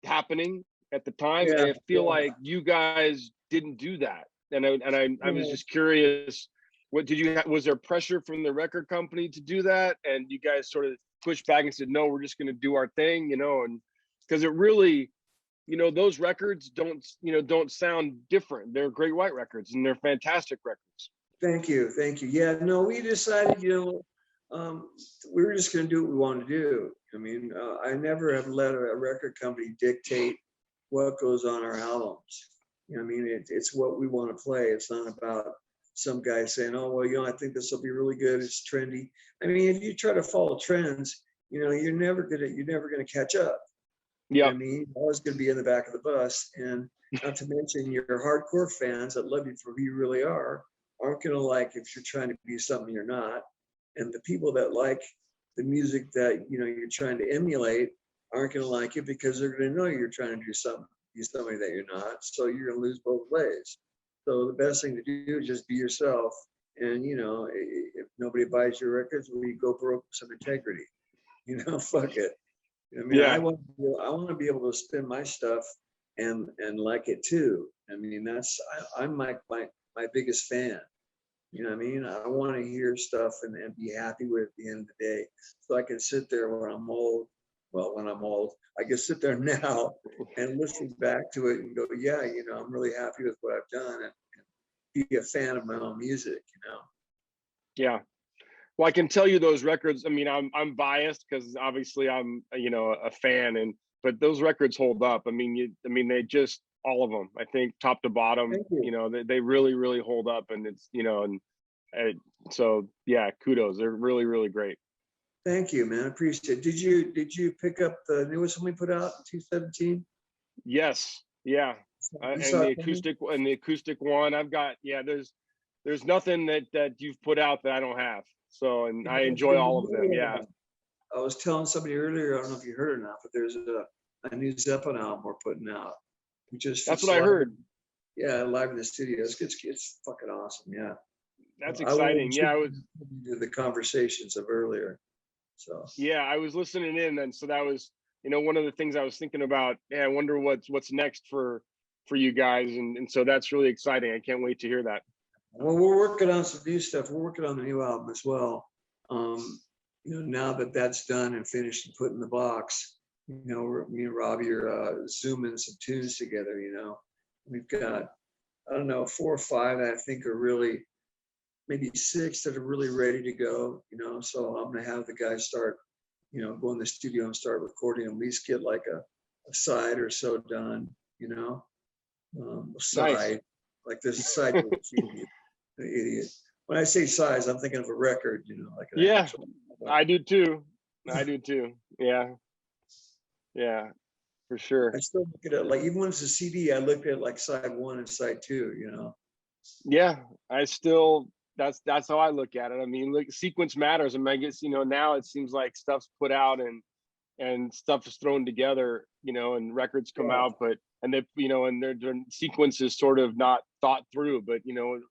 happening at the time. And I feel like you guys didn't do that. And I was just curious, was there pressure from the record company to do that? And you guys sort of pushed back and said, no, we're just going to do our thing, and because it really, those records don't sound different. They're Great White records, and they're fantastic records. Thank you. Yeah, no, we decided, we were just going to do what we wanted to do. I mean, I never have let a record company dictate what goes on our albums. I mean, it's what we want to play. It's not about some guy saying, oh, well, I think this will be really good. It's trendy. I mean, if you try to follow trends, you're never gonna catch up. Yeah. I mean, you're always gonna be in the back of the bus. And not to mention your hardcore fans that love you for who you really aren't gonna like if you're trying to be something you're not. And the people that like the music that you're trying to emulate aren't gonna like it because they're gonna know you're trying to do something, be somebody that you're not. So you're gonna lose both ways. So the best thing to do is just be yourself. And, you know, if nobody buys your records, we go broke with some integrity. You know, fuck it. I mean, Yeah. I want to be able to spin my stuff and like it too. I mean, I'm my biggest fan. You know what I mean? I want to hear stuff and be happy with it at the end of the day. So I can sit there when I'm old. Well, when I'm old, I can sit there now and listen back to it and go, yeah, you know, I'm really happy with what I've done and be a fan of my own music, you know? Yeah. Well, I can tell you those records. I mean, I'm biased because obviously I'm, you know, a fan, but those records hold up. I mean, they just, all of them, I think top to bottom, Thank you. you know, they really, really hold up, and it's, you know, and so yeah, kudos. They're really, really great. Thank you, man. I appreciate it. Did you pick up the newest one we put out in 2017? Yes. Yeah. And the acoustic one I've got, yeah, there's nothing that you've put out that I don't have. So, and I enjoy all of them. Yeah. I was telling somebody earlier, I don't know if you heard or not, but there's a new Zeppelin album we're putting out. That's what I heard. Yeah, live in the studio. It's fucking awesome. Yeah. That's exciting. Yeah, I was the conversations of earlier. So yeah, I was listening in, and so that was, you know, one of the things I was thinking about. Yeah, I wonder what's next for you guys, and so that's really exciting. I can't wait to hear that. well, we're working on some new stuff. We're working on the new album as well. You know, now that that's done and finished and put in the box, you know, me and Robbie are zooming some tunes together. You know, we've got, I don't know, 4 or 5 that I think are really, maybe 6 that are really ready to go. You know, so I'm gonna have the guys start, you know, go in the studio and start recording. At least get like a side or so done. You know, a side. Nice. Like there's a side to the idiot. When I say size, I'm thinking of a record, you know, like an Yeah, actual, I do too. Yeah. Yeah, for sure. I still look at it like, even when it's a CD, I look at like side 1 and side 2, you know. Yeah, I still, that's how I look at it. I mean, look, sequence matters. I mean, I guess, you know, now it seems like stuff's put out and stuff is thrown together, you know, and records come Yeah. out, but and they, you know, and their sequence is sort of not thought through. But you know,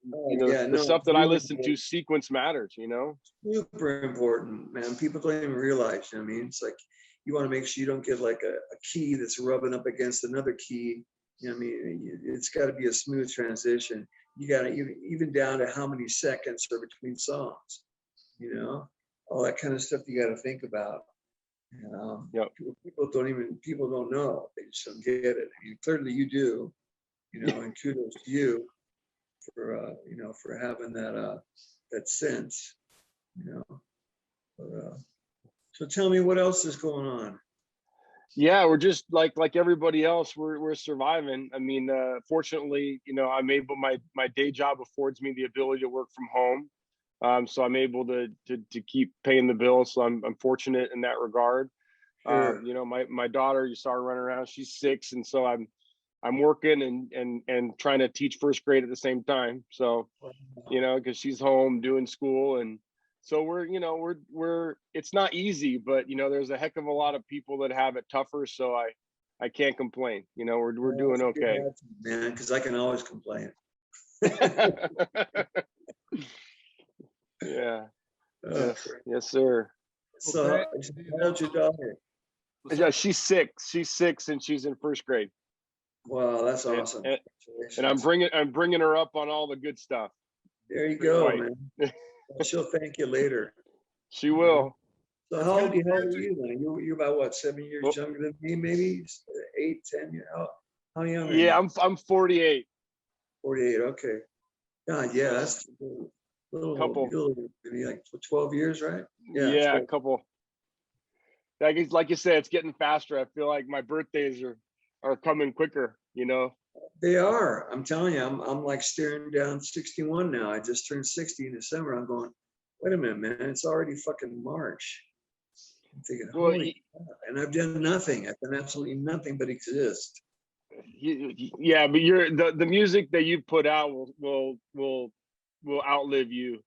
Yeah, the no, stuff it's that I really listen to, sequence matters. You know. super important, man. People don't even realize, you know what I mean? It's like, you want to make sure you don't get like a key that's rubbing up against another key. You know what I mean? It's got to be a smooth transition. You got to even down to how many seconds are between songs, you know, all that kind of stuff you got to think about. Yep. People don't know. They just don't get it. I mean, clearly you do, you know, and kudos to you for, you know, for having that sense, you know. But, so tell me what else is going on. Yeah, we're just like everybody else. We're surviving. I mean, fortunately, you know, I'm able. My day job affords me the ability to work from home, so I'm able to keep paying the bills. So I'm fortunate in that regard. Sure. You know, my daughter, you saw her running around. She's 6, and so I'm working and trying to teach first grade at the same time. So, you know, because she's home doing school, and so we're it's not easy, but you know, there's a heck of a lot of people that have it tougher. So I can't complain. You know, we're doing okay. Man, because I can always complain. Yeah. Oh, Yes, sir. so how old's your daughter? Yeah, she's 6. She's 6 and she's in first grade. Wow, that's awesome. And I'm bringing her up on all the good stuff. There you go, Right. man. She'll thank you later. She will. So how old are you then? You're about what, 7 years younger than me, maybe 8, 10 years. How young are you? Yeah, I'm 48. 48. Okay. God, yeah, that's a little maybe like 12 years, right? Yeah, a couple. Like you said, it's getting faster. I feel like my birthdays are coming quicker, you know. They are. I'm telling you, I'm like staring down 61 now. I just turned 60 in December. I'm going, wait a minute, man, it's already fucking March. I'm thinking, holy God. And I've done nothing. I've done absolutely nothing but exist. Yeah, but the music that you put out will outlive you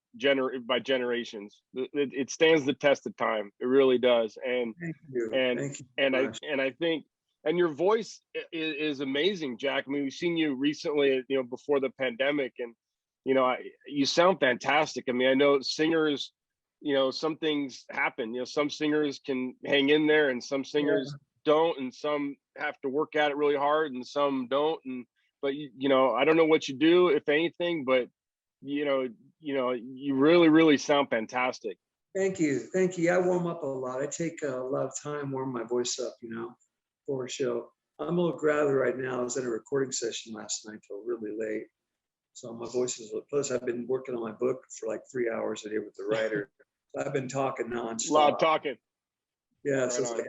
by generations. It stands the test of time. It really does. And Thank you. and Thank you and so much. I think and your voice is amazing, Jack. I mean, we've seen you recently, you know, before the pandemic, and you know, you sound fantastic. I mean, I know singers, you know, some things happen. You know, some singers can hang in there, and some singers don't, and some have to work at it really hard, and some don't. And but you know, I don't know what you do, if anything, but you know, you really sound fantastic. Thank you. Thank you. I warm up a lot. I take a lot of time warming my voice up, you know, for a show. I'm a little gravelly right now. I was in a recording session last night till really late. So my voice is, plus I've been working on my book for like 3 hours a day with the writer. So I've been talking nonstop. Loud talking. Yeah, Right so it's on. like,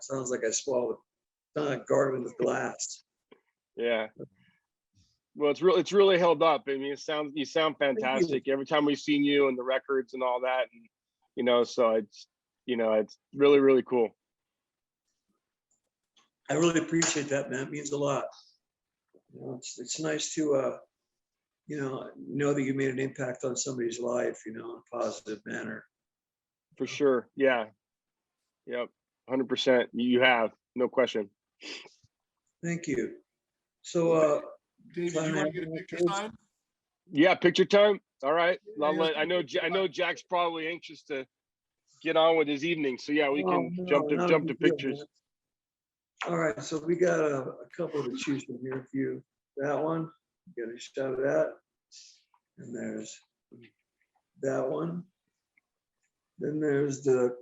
sounds like I swallowed garden with glass. Yeah. Well, it's really held up. I mean, you sound fantastic every time we've seen you and the records and all that, and you know, so it's really cool. I really appreciate that, man. It means a lot. You know, it's nice to you know that you made an impact on somebody's life, you know, in a positive manner. For sure. Yeah. Yep. 100%. You have, no question. Thank you. So David, do you want to get a picture signed? Yeah, picture time. All right. I know Jack's probably anxious to get on with his evening. So yeah, we can jump to pictures. Man. All right, so we got a couple to choose from here. If you that one, get a shot of that, and there's that one. Then there's the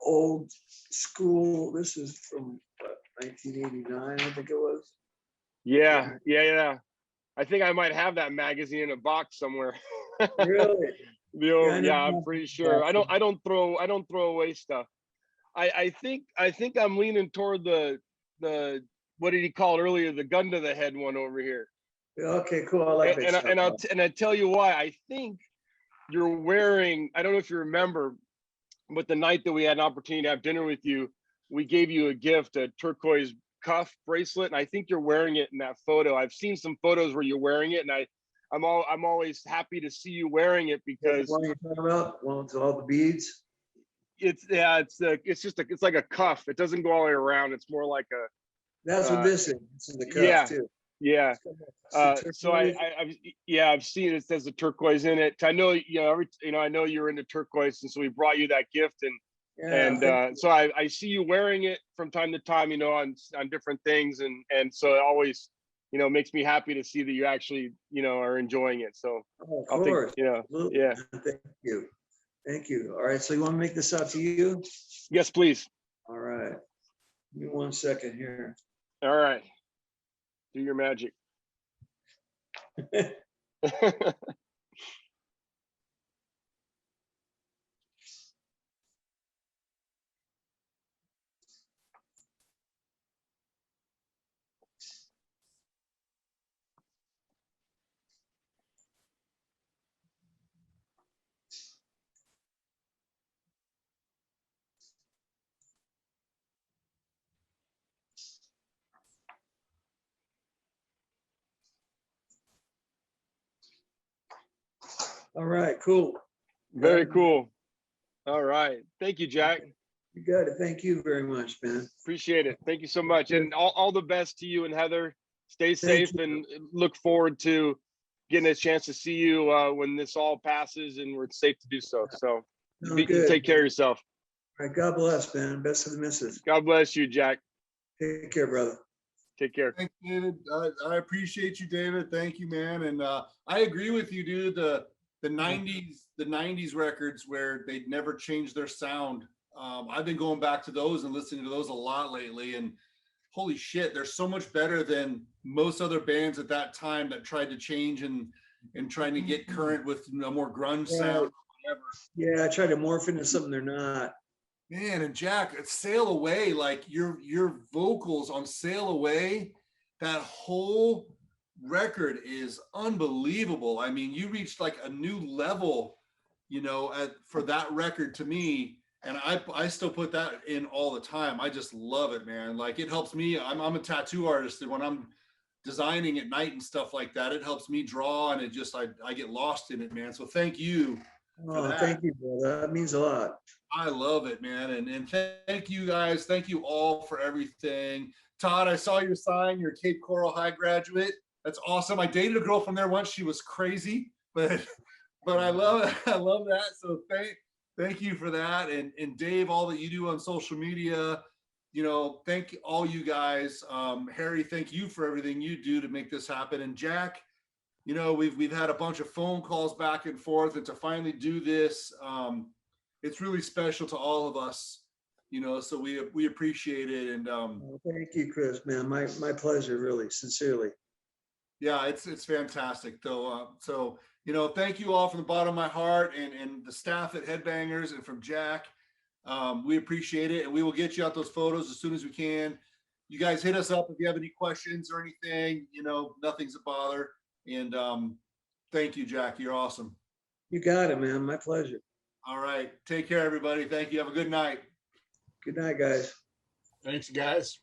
old school. This is from what, 1989, I think it was. Yeah. I think I might have that magazine in a box somewhere. Really? I'm pretty sure. I don't throw away stuff. I think I'm leaning toward the what did he call it earlier? The gun to the head one over here. Okay, cool. I like that. And I tell you why. I think you're wearing, I don't know if you remember, but the night that we had an opportunity to have dinner with you, we gave you a gift, a turquoise cuff bracelet, and I think you're wearing it in that photo. I've seen some photos where you're wearing it, and I'm always happy to see you wearing it because what are you talking about? One with all the beads. It's like a cuff. It doesn't go all the way around. It's more like a. That's what this is. This is the cuff too. Yeah. So I've seen it says the turquoise in it. I know, I know you're into turquoise, and so we brought you that gift, so I see you wearing it from time to time, on different things, and so it always, makes me happy to see that you actually, are enjoying it. So of course. yeah. Thank you. All right, so you want to make this out to you? Yes, please. All right. Give me 1 second here. All right. Do your magic. All right, cool. Very cool. All right. Thank you, Jack. You got it. Thank you very much, man. Appreciate it. Thank you so much. And all the best to you and Heather. Stay safe and look forward to getting a chance to see you when this all passes and we're safe to do so. So take care of yourself. All right. God bless, man. Best of the missus. God bless you, Jack. Take care, brother. Take care. Thanks, David. I appreciate you, David. Thank you, man. And I agree with you, dude. The 90s records where they'd never changed their sound. I've been going back to those and listening to those a lot lately, and holy shit, they're so much better than most other bands at that time that tried to change and trying to get current with a more grunge sound. Whatever. Yeah, I tried to morph into something they're not. Man, and Jack, Sail Away, like your vocals on Sail Away, that whole record is unbelievable. I mean, you reached like a new level, for that record to me. And I still put that in all the time. I just love it, man. Like, it helps me. I'm a tattoo artist, and when I'm designing at night and stuff like that, it helps me draw, and it just I get lost in it, man. So thank you Oh, that. thank you, brother. That means a lot. I love it, man. And thank you guys. Thank you all for everything. Todd, I saw your sign. You're a Cape Coral High graduate. That's awesome. I dated a girl from there once. She was crazy, but I love that. So thank you for that. And Dave, all that you do on social media, you know, thank all you guys. Harry, thank you for everything you do to make this happen. And Jack, you know, we've had a bunch of phone calls back and forth, and to finally do this, it's really special to all of us, you know, so we appreciate it. And Oh, thank you, Chris, man. My pleasure, really, sincerely. yeah, it's fantastic though. So, you know, thank you all from the bottom of my heart, and the staff at Headbangers and from Jack. We appreciate it, and we will get you out those photos as soon as we can. You guys hit us up if you have any questions or anything, you know, nothing's a bother. And thank you, Jack. You're awesome. You got it, man. My pleasure. All right. Take care, everybody. Thank you. Have a good night. Good night, guys. Thanks, guys.